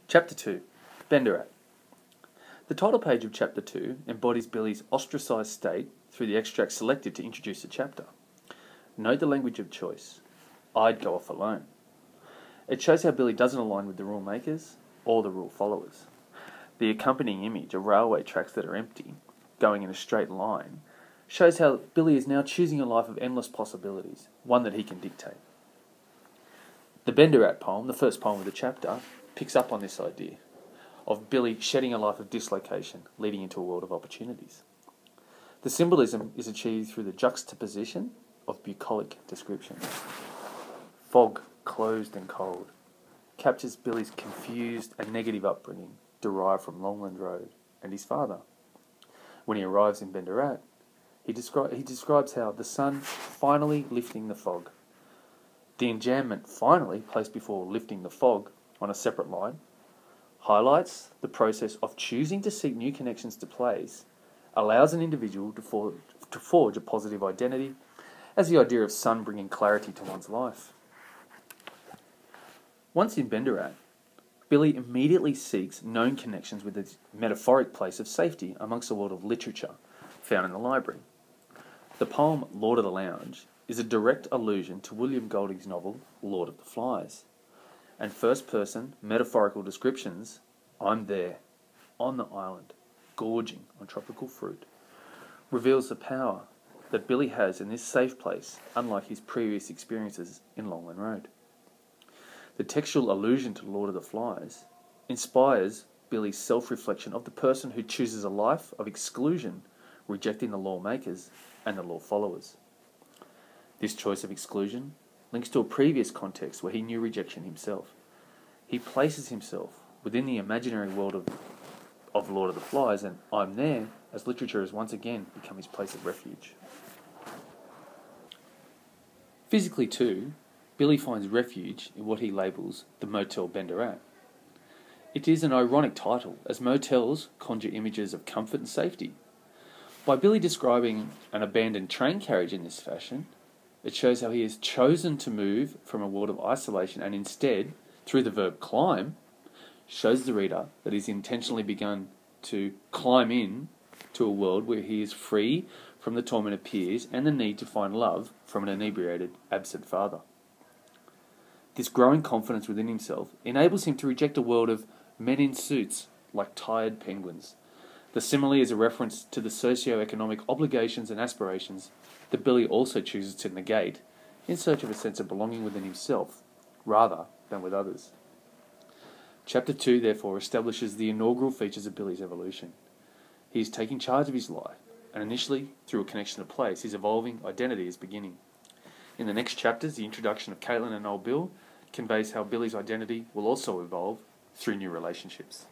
Chapter 2, Benderat. The title page of Chapter 2 embodies Billy's ostracised state through the extract selected to introduce the chapter. Note the language of choice. I'd go off alone. It shows how Billy doesn't align with the rule makers or the rule followers. The accompanying image of railway tracks that are empty, going in a straight line, shows how Billy is now choosing a life of endless possibilities, one that he can dictate. The Benderat poem, the first poem of the chapter, picks up on this idea of Billy shedding a life of dislocation, leading into a world of opportunities. The symbolism is achieved through the juxtaposition of bucolic descriptions. Fog, closed and cold, captures Billy's confused and negative upbringing derived from Longland Road and his father. When he arrives in Benderat, he describes how the sun finally lifting the fog. The enjambment finally placed before lifting the fog on a separate line highlights the process of choosing to seek new connections to place, allows an individual to forge a positive identity as the idea of sun bringing clarity to one's life. Once in Benderat, Billy immediately seeks known connections with its metaphoric place of safety amongst a world of literature found in the library. The poem Lord of the Lounge is a direct allusion to William Golding's novel Lord of the Flies, and first-person metaphorical descriptions, I'm there, on the island, gorging on tropical fruit, reveals the power that Billy has in this safe place, unlike his previous experiences in Longland Road. The textual allusion to Lord of the Flies inspires Billy's self-reflection of the person who chooses a life of exclusion, rejecting the lawmakers and the law followers. This choice of exclusion links to a previous context where he knew rejection himself. He places himself within the imaginary world of Lord of the Flies, and I'm there as literature has once again become his place of refuge. Physically too, Billy finds refuge in what he labels the Motel Benderat. It is an ironic title, as motels conjure images of comfort and safety. By Billy describing an abandoned train carriage in this fashion, it shows how he has chosen to move from a world of isolation and instead, through the verb climb, shows the reader that he's intentionally begun to climb in to a world where he is free from the torment of peers and the need to find love from an inebriated, absent father. This growing confidence within himself enables him to reject a world of men in suits like tired penguins. The simile is a reference to the socio-economic obligations and aspirations that Billy also chooses to negate in search of a sense of belonging within himself, rather than with others. Chapter 2, therefore, establishes the inaugural features of Billy's evolution. He is taking charge of his life, and initially, through a connection to place, his evolving identity is beginning. In the next chapters, the introduction of Caitlin and old Bill conveys how Billy's identity will also evolve through new relationships.